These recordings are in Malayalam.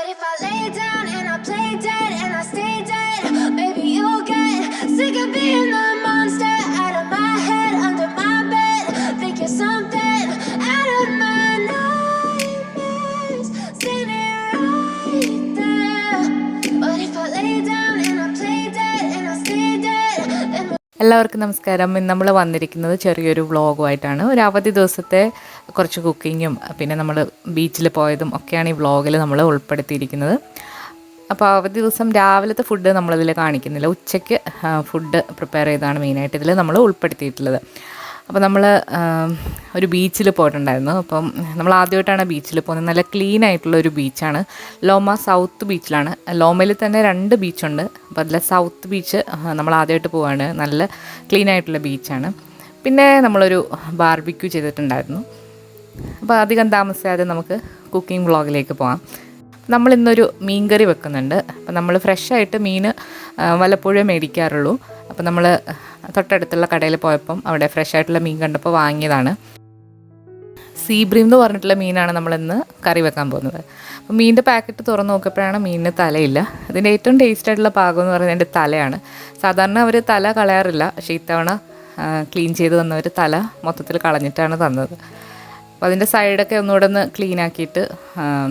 But if I lay down and I play dead and I stay dead, maybe you'll get sick of being the monster out of my head, under my bed. Think you're something out of my nightmares, standing right there. But if I lay down and I play dead and I stay dead, then എല്ലാവർക്കും നമസ്കാരം. ഇന്ന് നമ്മൾ വന്നിരിക്കുന്നത് ചെറിയൊരു വ്ളോഗുമായിട്ടാണ്. ഒരു അവധി ദിവസത്തെ കുറച്ച് കുക്കിങ്ങും പിന്നെ നമ്മൾ ബീച്ചിൽ പോയതും ഒക്കെയാണ് ഈ വ്ളോഗിൽ നമ്മൾ ഉൾപ്പെടുത്തിയിരിക്കുന്നത്. അപ്പോൾ അവധി ദിവസം രാവിലത്തെ ഫുഡ് നമ്മളിതിൽ കാണിക്കുന്നില്ല, ഉച്ചയ്ക്ക് ഫുഡ് പ്രിപ്പയർ ചെയ്താണ് മെയിനായിട്ട് ഇതിൽ നമ്മൾ ഉൾപ്പെടുത്തിയിട്ടുള്ളത്. അപ്പോൾ നമ്മൾ ഒരു ബീച്ചിൽ പോയിട്ടുണ്ടായിരുന്നു. അപ്പം നമ്മൾ ആദ്യമായിട്ടാണ് ബീച്ചിൽ പോകുന്നത്. നല്ല ക്ലീൻ ആയിട്ടുള്ളൊരു ബീച്ചാണ്. ലോമ സൗത്ത് ബീച്ചിലാണ്. ലോമയിൽ തന്നെ 2 ബീച്ചുണ്ട്. അപ്പോൾ അതിലെ സൗത്ത് ബീച്ച് നമ്മൾ ആദ്യമായിട്ട് പോവാണ്. നല്ല ക്ലീൻ ആയിട്ടുള്ള ബീച്ചാണ്. പിന്നെ നമ്മളൊരു ബാർബിക്യൂ ചെയ്തിട്ടുണ്ടായിരുന്നു. അപ്പോൾ അധികം താമസിയാതെ നമുക്ക് കുക്കിംഗ് വ്ളോഗിലേക്ക് പോകാം. നമ്മളിന്നൊരു മീൻ കറി വെക്കുന്നുണ്ട്. അപ്പോൾ നമ്മൾ ഫ്രഷായിട്ട് മീൻ വല്ലപ്പോഴേ മേടിക്കാറുള്ളൂ. അപ്പോൾ നമ്മൾ തൊട്ടടുത്തുള്ള കടയിൽ പോയപ്പം അവിടെ ഫ്രഷായിട്ടുള്ള മീൻ കണ്ടപ്പോൾ വാങ്ങിയതാണ്. സീബ്രീം എന്ന് പറഞ്ഞിട്ടുള്ള മീനാണ് നമ്മളിന്ന് കറി വെക്കാൻ പോകുന്നത്. അപ്പോൾ മീനിൻ്റെ പാക്കറ്റ് തുറന്ന് നോക്കിയപ്പോഴാണ് മീനിന് തലയില്ല. ഇതിൻ്റെ ഏറ്റവും ടേസ്റ്റ് ആയിട്ടുള്ള പാകം എന്ന് പറയുന്നത് എൻ്റെ തലയാണ്. സാധാരണ അവർ തല കളയാറില്ല, പക്ഷേ ഇത്തവണ ക്ലീൻ ചെയ്ത് തന്നവർ തല മൊത്തത്തിൽ കളഞ്ഞിട്ടാണ് തന്നത്. അപ്പോൾ അതിൻ്റെ സൈഡൊക്കെ ഒന്നുകൂടെ ഒന്ന് ക്ലീൻ ആക്കിയിട്ട്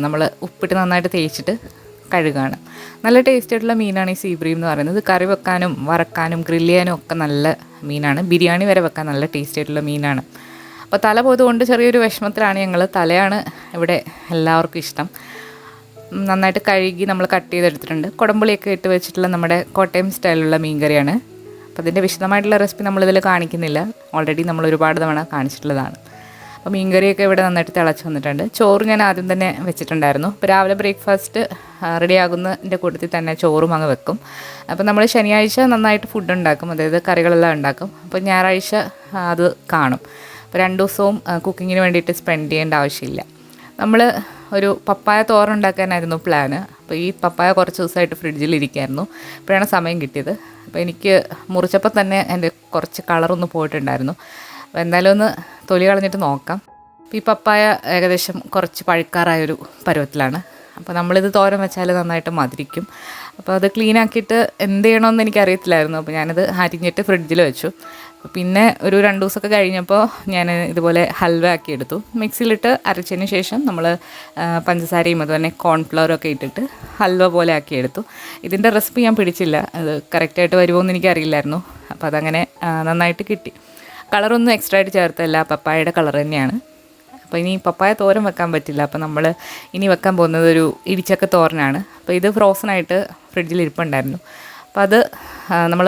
നമ്മൾ ഉപ്പിട്ട് നന്നായിട്ട് തേച്ചിട്ട് കഴുകാണ്. നല്ല ടേസ്റ്റ് ആയിട്ടുള്ള മീനാണ് ഈ സീബ്രീം എന്ന് പറയുന്നത്. കറി വെക്കാനും വറക്കാനും ഗ്രില്ല് ചെയ്യാനും ഒക്കെ നല്ല മീനാണ്. ബിരിയാണി വരെ വെക്കാൻ നല്ല ടേസ്റ്റ് ആയിട്ടുള്ള മീനാണ്. അപ്പോൾ തല പോയതുകൊണ്ട് ചെറിയൊരു വിഷമത്തിലാണ് ഞങ്ങൾ. തലയാണ് ഇവിടെ എല്ലാവർക്കും ഇഷ്ടം. നന്നായിട്ട് കഴുകി നമ്മൾ കട്ട് ചെയ്തെടുത്തിട്ടുണ്ട്. കുടംപുളിയൊക്കെ ഇട്ട് വെച്ചിട്ടുള്ള നമ്മുടെ കോട്ടയം സ്റ്റൈലുള്ള മീൻ കറിയാണ്. അപ്പോൾ അതിൻ്റെ വിശദമായിട്ടുള്ള റെസിപ്പി നമ്മളിതിൽ കാണിക്കുന്നില്ല, ഓൾറെഡി നമ്മൾ ഒരുപാട് തവണ കാണിച്ചിട്ടുള്ളതാണ്. അപ്പോൾ മീൻ കറിയൊക്കെ ഇവിടെ നന്നായിട്ട് തിളച്ച് വന്നിട്ടുണ്ട്. ചോറ് ഞാൻ ആദ്യം തന്നെ വെച്ചിട്ടുണ്ടായിരുന്നു. അപ്പോൾ രാവിലെ ബ്രേക്ക്ഫാസ്റ്റ് റെഡിയാകുന്നതിൻ്റെ കൂട്ടത്തിൽ തന്നെ ചോറും അങ്ങ് വെക്കും. അപ്പോൾ നമ്മൾ ശനിയാഴ്ച നന്നായിട്ട് ഫുഡ് ഉണ്ടാക്കും, അതായത് കറികളെല്ലാം ഉണ്ടാക്കും. അപ്പോൾ ഞായറാഴ്ച അത് കാണും. അപ്പോൾ 2 ദിവസവും കുക്കിങ്ങിന് വേണ്ടിയിട്ട് സ്പെൻഡ് ചെയ്യേണ്ട ആവശ്യമില്ല. നമ്മൾ ഒരു പപ്പായ തോരൻ ഉണ്ടാക്കാനായിരുന്നു പ്ലാന്. അപ്പോൾ ഈ പപ്പായ കുറച്ച് ദിവസമായിട്ട് ഫ്രിഡ്ജിലിരിക്കുമായിരുന്നു. ഇപ്പോഴാണ് സമയം കിട്ടിയത്. അപ്പോൾ എനിക്ക് മുറിച്ചപ്പോൾ തന്നെ എൻ്റെ കുറച്ച് കളറൊന്ന് പോയിട്ടുണ്ടായിരുന്നു. അപ്പോൾ എന്തായാലും ഒന്ന് തൊലി കളഞ്ഞിട്ട് നോക്കാം. ഈ പപ്പായ ഏകദേശം കുറച്ച് പഴുക്കാറായൊരു പരുവത്തിലാണ്. അപ്പോൾ നമ്മളിത് തോരൻ വെച്ചാൽ നന്നായിട്ട് മധുരിക്കും. അപ്പോൾ അത് ക്ലീൻ ആക്കിയിട്ട് എന്ത് ചെയ്യണമെന്ന് എനിക്കറിയത്തില്ലായിരുന്നു. അപ്പോൾ ഞാനത് അരിഞ്ഞിട്ട് ഫ്രിഡ്ജിൽ വെച്ചു. പിന്നെ ഒരു 2 ദിവസമൊക്കെ കഴിഞ്ഞപ്പോൾ ഞാൻ ഇതുപോലെ ഹൽവ ആക്കി എടുത്തു. മിക്സിയിലിട്ട് അരച്ചതിന് ശേഷം നമ്മൾ പഞ്ചസാരയും അതുപോലെ കോൺഫ്ലവറും ഒക്കെ ഇട്ടിട്ട് ഹൽവ പോലെ ആക്കി എടുത്തു. ഇതിൻ്റെ റെസിപ്പി ഞാൻ പിടിച്ചില്ല, അത് കറക്റ്റായിട്ട് വരുമോ എന്ന് എനിക്കറിയില്ലായിരുന്നു. അപ്പോൾ അതങ്ങനെ നന്നായിട്ട് കിട്ടി. കളറൊന്നും എക്സ്ട്രാ ആയിട്ട് ചേർത്തല്ല, പപ്പായയുടെ കളർ തന്നെയാണ്. അപ്പോൾ ഇനി പപ്പായ തോരൻ വെക്കാൻ പറ്റില്ല. അപ്പോൾ നമ്മൾ ഇനി വെക്കാൻ പോകുന്നത് ഒരു ഇടിച്ചക്ക തോരനാണ്. അപ്പോൾ ഇത് ഫ്രോസണായിട്ട് ഫ്രിഡ്ജിൽ ഇരിപ്പുണ്ടായിരുന്നു. അപ്പോൾ അത് നമ്മൾ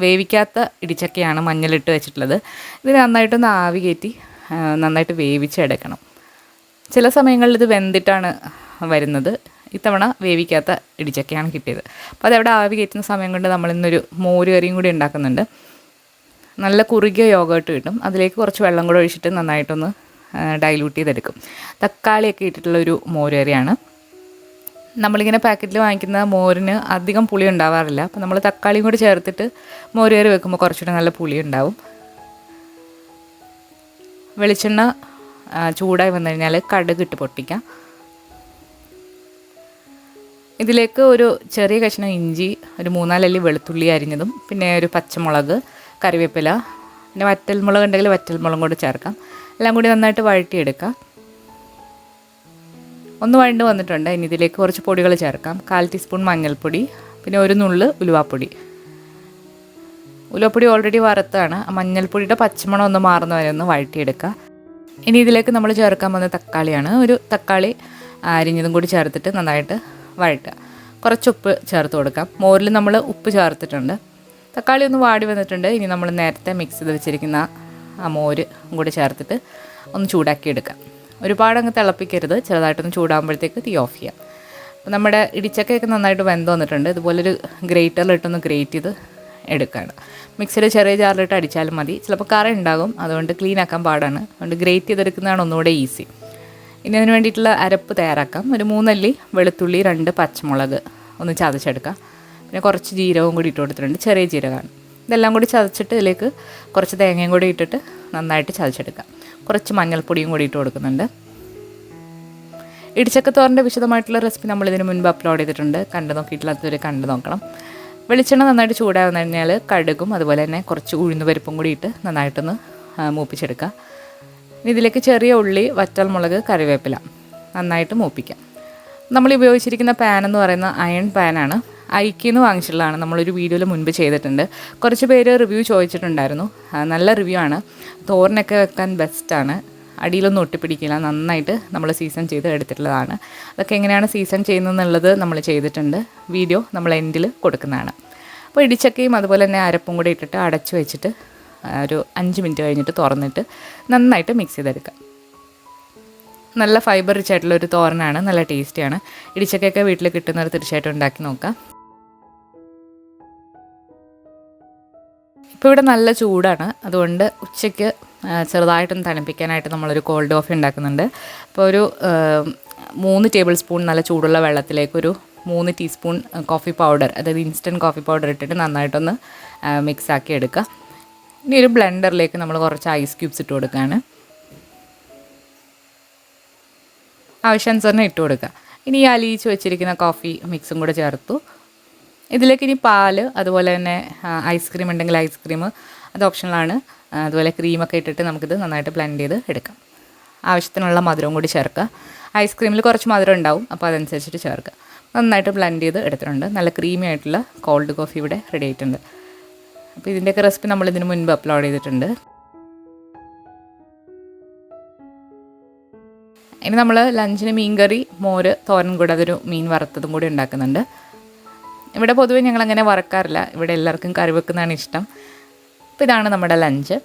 വേവിക്കാത്ത ഇടിച്ചക്കയാണ് മഞ്ഞളിട്ട് വെച്ചിട്ടുള്ളത്. ഇത് നന്നായിട്ടൊന്ന് ആവി കയറ്റി നന്നായിട്ട് വേവിച്ചെടുക്കണം. ചില സമയങ്ങളിൽ ഇത് വെന്തിട്ടാണ് വരുന്നത്. ഇത്തവണ വേവിക്കാത്ത ഇടിച്ചക്കയാണ് കിട്ടിയത്. അപ്പോൾ അതവിടെ ആവി കയറ്റുന്ന സമയം കൊണ്ട് നമ്മളിന്നൊരു മോര് കറിയും കൂടി ഉണ്ടാക്കുന്നുണ്ട്. നല്ല കുറുകിയ യോഗട്ട് കിട്ടും. അതിലേക്ക് കുറച്ച് വെള്ളം കൂടെ ഒഴിച്ചിട്ട് നന്നായിട്ടൊന്ന് ഡൈല്യൂട്ട് ചെയ്തെടുക്കും. തക്കാളിയൊക്കെ ഇട്ടിട്ടുള്ളൊരു മോര് കറിയാണ്. നമ്മളിങ്ങനെ പാക്കറ്റിൽ വാങ്ങിക്കുന്ന മോരിന് അധികം പുളി ഉണ്ടാവാറില്ല. അപ്പോൾ നമ്മൾ തക്കാളിയും കൂടി ചേർത്തിട്ട് മോര് കറി വെക്കുമ്പോൾ കുറച്ചുകൂടി നല്ല പുളി ഉണ്ടാവും. വെളിച്ചെണ്ണ ചൂടായി വന്നു കഴിഞ്ഞാൽ കടുക് ഇട്ട് പൊട്ടിക്കാം. ഇതിലേക്ക് ഒരു ചെറിയ കഷ്ണം ഇഞ്ചി, ഒരു 3-4 അല്ലി വെളുത്തുള്ളി അരിഞ്ഞതും, പിന്നെ ഒരു പച്ചമുളക്, കറിവേപ്പില, പിന്നെ വറ്റൽമുളക് ഉണ്ടെങ്കിൽ വറ്റൽമുളകും കൂടി ചേർക്കാം. എല്ലാം കൂടി നന്നായിട്ട് വഴറ്റിയെടുക്കാം. ഒന്ന് വഴണ്ട് വന്നിട്ടുണ്ട്. ഇനി ഇതിലേക്ക് കുറച്ച് പൊടികൾ ചേർക്കാം. 1/4 ടീസ്പൂൺ മഞ്ഞൾപ്പൊടി, പിന്നെ ഒരു നുള്ള് ഉലുവാപ്പൊടി. ഉലുവാപ്പൊടി ഓൾറെഡി വറുത്താണ്. മഞ്ഞൾപ്പൊടിയുടെ പച്ചമണം ഒന്ന് മാറുന്ന വരെ ഒന്ന് വഴറ്റിയെടുക്കുക. ഇനി ഇതിലേക്ക് നമ്മൾ ചേർക്കാൻ പോകുന്ന തക്കാളിയാണ്. ഒരു തക്കാളി അരിഞ്ഞതും കൂടി ചേർത്തിട്ട് നന്നായിട്ട് വഴറ്റുക. കുറച്ച് ഉപ്പ് ചേർത്ത് കൊടുക്കാം. മോരിൽ നമ്മൾ ഉപ്പ് ചേർത്തിട്ടുണ്ട്. തക്കാളി ഒന്ന് വാടി വന്നിട്ടുണ്ട്. ഇനി നമ്മൾ നേരത്തെ മിക്സ് ചെയ്ത് വെച്ചിരിക്കുന്ന ആ മോര് കൂടി ചേർത്തിട്ട് ഒന്ന് ചൂടാക്കി എടുക്കാം. ഒരുപാട് അങ്ങ് തിളപ്പിക്കരുത്, ചെറുതായിട്ടൊന്ന് ചൂടാകുമ്പോഴത്തേക്ക് തീ ഓഫ് ചെയ്യാം. അപ്പോൾ നമ്മുടെ ഇടിച്ചക്കയൊക്കെ നന്നായിട്ട് വെന്ത് വന്നിട്ടുണ്ട്. ഇതുപോലൊരു ഗ്രേറ്ററിലിട്ടൊന്ന് ഗ്രേറ്റ് ചെയ്ത് എടുക്കുകയാണ്. മിക്സിയിൽ ചെറിയ ജാറിലിട്ട് അടിച്ചാലും മതി. ചിലപ്പോൾ കറ ഉണ്ടാകും, അതുകൊണ്ട് ക്ലീൻ ആക്കാൻ പാടാണ്. അതുകൊണ്ട് ഗ്രേറ്റ് ചെയ്തെടുക്കുന്നതാണ് ഒന്നുകൂടെ ഈസി. ഇനി അതിന് വേണ്ടിയിട്ടുള്ള അരപ്പ് തയ്യാറാക്കാം. ഒരു 3 അല്ലി വെളുത്തുള്ളി, 2 പച്ചമുളക് ഒന്ന് ചതച്ചെടുക്കാം. പിന്നെ കുറച്ച് ജീരകവും കൂടി ഇട്ട് കൊടുത്തിട്ടുണ്ട്, ചെറിയ ജീരകമാണ്. ഇതെല്ലാം കൂടി ചതച്ചിട്ട് ഇതിലേക്ക് കുറച്ച് തേങ്ങയും കൂടി ഇട്ടിട്ട് നന്നായിട്ട് ചതച്ചെടുക്കാം. കുറച്ച് മഞ്ഞൾപ്പൊടിയും കൂടി ഇട്ട് കൊടുക്കുന്നുണ്ട്. ഇടിച്ചക്കത്തോറിൻ്റെ വിശദമായിട്ടുള്ള റെസിപ്പി നമ്മളിതിന് മുൻപ് അപ്ലോഡ് ചെയ്തിട്ടുണ്ട്. കണ്ടു നോക്കിയിട്ടില്ലാത്തവർ കണ്ടു നോക്കണം. വെളിച്ചെണ്ണ നന്നായിട്ട് ചൂടാകുന്ന കഴിഞ്ഞാൽ കടുകും അതുപോലെ തന്നെ കുറച്ച് ഉഴുന്ന് പരിപ്പും കൂടി ഇട്ട് നന്നായിട്ടൊന്ന് മൂപ്പിച്ചെടുക്കുക. ഇതിലേക്ക് ചെറിയ ഉള്ളി, വറ്റൽമുളക്, കറിവേപ്പില നന്നായിട്ട് മൂപ്പിക്കാം. നമ്മൾ ഉപയോഗിച്ചിരിക്കുന്ന പാൻ എന്ന് പറയുന്ന അയൺ പാനാണ്. ഐക്കിന്ന് വാങ്ങിച്ചിട്ടുള്ളതാണ്. നമ്മളൊരു വീഡിയോയിൽ മുൻപ് ചെയ്തിട്ടുണ്ട്. കുറച്ച് പേര് റിവ്യൂ ചോദിച്ചിട്ടുണ്ടായിരുന്നു. നല്ല റിവ്യൂ ആണ്. തോരനൊക്കെ വെക്കാൻ ബെസ്റ്റാണ്. അടിയിലൊന്നും ഒട്ടിപ്പിടിക്കില്ല. നന്നായിട്ട് നമ്മൾ സീസൺ ചെയ്ത് എടുത്തിട്ടുള്ളതാണ്. അതൊക്കെ എങ്ങനെയാണ് സീസൺ ചെയ്യുന്നതെന്നുള്ളത് നമ്മൾ ചെയ്തിട്ടുണ്ട്. വീഡിയോ നമ്മൾ എൻഡിൽ കൊടുക്കുന്നതാണ്. അപ്പോൾ ഇടിച്ചക്കയും അതുപോലെ തന്നെ അരപ്പും കൂടി ഇട്ടിട്ട് അടച്ചു വെച്ചിട്ട് ഒരു 5 മിനിറ്റ് കഴിഞ്ഞിട്ട് തുറന്നിട്ട് നന്നായിട്ട് മിക്സ് ചെയ്തെടുക്കാം. നല്ല ഫൈബർ റിച്ച് ആയിട്ടുള്ള ഒരു തോരനാണ്. നല്ല ടേസ്റ്റിയാണ്. ഇടിച്ചക്കയൊക്കെ വീട്ടിൽ കിട്ടുന്നവർ തീർച്ചയായിട്ടും ഉണ്ടാക്കി നോക്കാം. ഇപ്പോൾ ഇവിടെ നല്ല ചൂടാണ്. അതുകൊണ്ട് ഉച്ചയ്ക്ക് ചെറുതായിട്ടൊന്ന് തണുപ്പിക്കാനായിട്ട് നമ്മളൊരു കോൾഡ് കോഫി ഉണ്ടാക്കുന്നുണ്ട്. അപ്പോൾ ഒരു 3 ടേബിൾ സ്പൂൺ നല്ല ചൂടുള്ള വെള്ളത്തിലേക്ക് ഒരു 3 ടീസ്പൂൺ കോഫി പൗഡർ, അതായത് ഇൻസ്റ്റൻറ്റ് കോഫി പൗഡർ ഇട്ടിട്ട് നന്നായിട്ടൊന്ന് മിക്സാക്കി എടുക്കുക. ഇനി ഒരു ബ്ലെൻഡറിലേക്ക് നമ്മൾ കുറച്ച് ഐസ് ക്യൂബ്സ് ഇട്ട് കൊടുക്കുകയാണ്. ആവശ്യാനുസരണം ഇട്ട് കൊടുക്കുക. ഇനി ഈ അലിയിച്ച് വെച്ചിരിക്കുന്ന കോഫി മിക്സും കൂടെ ചേർത്തു. ഇതിലേക്ക് ഇനി പാല്, അതുപോലെ തന്നെ ഐസ്ക്രീം ഉണ്ടെങ്കിൽ ഐസ്ക്രീം, അത് ഓപ്ഷണലാണ്. അതുപോലെ ക്രീമൊക്കെ ഇട്ടിട്ട് നമുക്കിത് നന്നായിട്ട് ബ്ലെൻഡ് ചെയ്ത് എടുക്കാം. ആവശ്യത്തിനുള്ള മധുരവും കൂടി ചേർക്കുക. ഐസ്ക്രീമിൽ കുറച്ച് മധുരം ഉണ്ടാവും, അപ്പോൾ അതനുസരിച്ചിട്ട് ചേർക്കുക. നന്നായിട്ട് ബ്ലെൻഡ് ചെയ്ത് എടുത്തിട്ടുണ്ട്. നല്ല ക്രീമി ആയിട്ടുള്ള കോൾഡ് കോഫി ഇവിടെ റെഡി ആയിട്ടുണ്ട്. അപ്പോൾ ഇതിൻ്റെയൊക്കെ റെസിപ്പി നമ്മളിതിന് മുൻപ് അപ്ലോഡ് ചെയ്തിട്ടുണ്ട്. ഇനി നമ്മൾ ലഞ്ചിന് മീൻകറി, മോര്, തോരൻ കൂടെ അതൊരു മീൻ വറുത്തതും കൂടി ഉണ്ടാക്കുന്നുണ്ട്. ഇവിടെ പൊതുവേ ഞങ്ങളങ്ങനെ വറക്കാറില്ല. ഇവിടെ എല്ലാവർക്കും കറി വെക്കുന്നതാണ് ഇഷ്ടം. അപ്പോൾ ഇതാണ് നമ്മുടെ ലഞ്ച്.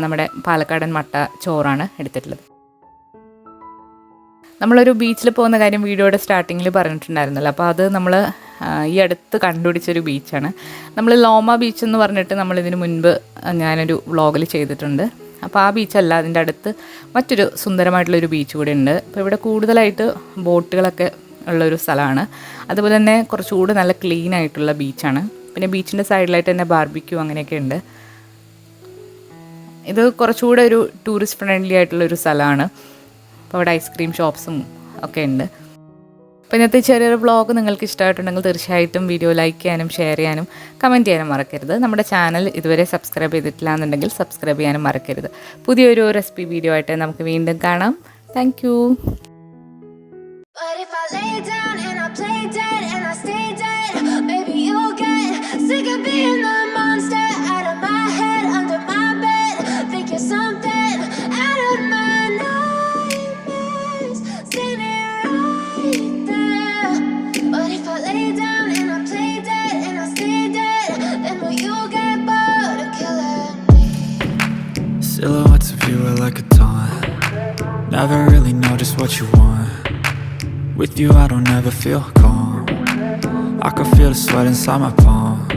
നമ്മുടെ പാലക്കാടൻ മട്ട ചോറാണ് എടുത്തിട്ടുള്ളത്. നമ്മളൊരു ബീച്ചിൽ പോകുന്ന കാര്യം വീഡിയോയുടെ സ്റ്റാർട്ടിങ്ങിൽ പറഞ്ഞിട്ടുണ്ടായിരുന്നല്ലോ. അപ്പോൾ അത് നമ്മൾ ഈ അടുത്ത് കണ്ടുപിടിച്ചൊരു ബീച്ചാണ്. നമ്മൾ ലോമ ബീച്ച് എന്ന് പറഞ്ഞിട്ട് നമ്മളിതിന് മുൻപ് ഞാനൊരു വ്ളോഗിൽ ചെയ്തിട്ടുണ്ട്. അപ്പോൾ ആ ബീച്ചല്ല, അതിൻ്റെ അടുത്ത് മറ്റൊരു സുന്ദരമായിട്ടുള്ളൊരു ബീച്ച് കൂടി ഉണ്ട്. അപ്പോൾ ഇവിടെ കൂടുതലായിട്ട് ബോട്ടുകളൊക്കെ ഉള്ളൊരു സ്ഥലമാണ്. അതുപോലെ തന്നെ കുറച്ചുകൂടി നല്ല ക്ലീൻ ആയിട്ടുള്ള ബീച്ചാണ്. പിന്നെ ബീച്ചിൻ്റെ സൈഡിലായിട്ട് തന്നെ ബാർബിക്യൂ അങ്ങനെയൊക്കെ ഉണ്ട്. ഇത് കുറച്ചുകൂടെ ഒരു ടൂറിസ്റ്റ് ഫ്രണ്ട്ലി ആയിട്ടുള്ളൊരു സ്ഥലമാണ്. അപ്പോൾ അവിടെ ഐസ്ക്രീം ഷോപ്സും ഒക്കെ ഉണ്ട്. അപ്പോൾ ഇന്നത്തെ ചെറിയൊരു വ്ളോഗ് നിങ്ങൾക്ക് ഇഷ്ടമായിട്ടുണ്ടെങ്കിൽ തീർച്ചയായിട്ടും വീഡിയോ ലൈക്ക് ചെയ്യാനും ഷെയർ ചെയ്യാനും കമൻറ്റ് ചെയ്യാനും മറക്കരുത്. നമ്മുടെ ചാനൽ ഇതുവരെ സബ്സ്ക്രൈബ് ചെയ്തിട്ടില്ല എന്നുണ്ടെങ്കിൽ സബ്സ്ക്രൈബ് ചെയ്യാനും മറക്കരുത്. പുതിയൊരു റെസിപ്പി വീഡിയോ ആയിട്ട് നമുക്ക് വീണ്ടും കാണാം. Thank you. But if I lay down and I play dead and I stay dead, maybe you'll get sick of being the monster out of my head, under my bed. Think you're something out of my nightmares, standing right there. But if I lay down and I play dead and I stay dead, then will you get bored of killing me? Silhouettes of you are like a taunt. Never really know just what you want. With you I don't ever feel calm. I can feel the sweat inside my palms.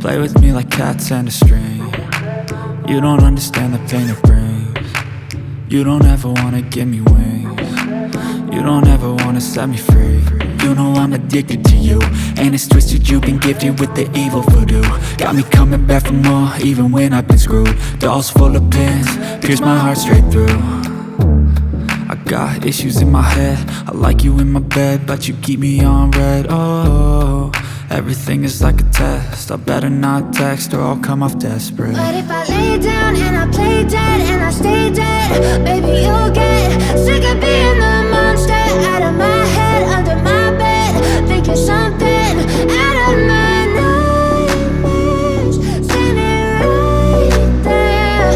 Play with me like cats and a string. You don't understand the pain it brings. You don't ever wanna give me wings. You don't ever wanna set me free. You know I'm addicted to you, and it's twisted, you've been gifted with the evil voodoo. Got me coming back for more, even when I've been screwed. Dolls full of pins, pierce my heart straight through. I got issues in my head, I like you in my bed, but you keep me on red. Oh, everything is like a test, I better not text or I'll come off desperate. But if I lay down and I play dead and I stay dead, maybe you'll get sick of being the monster out of my head, under my bed. Think you're something out of my nightmares, standing right there.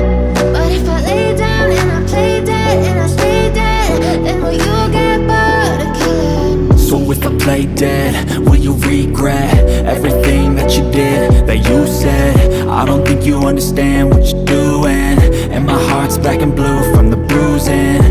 But if I lay down and I play dead and I stay dead, then will you get bored of killing me? So if I play dead, will you regret everything that you did, that you said? I don't think you understand what you're doing, and my heart's black and blue from the bruising.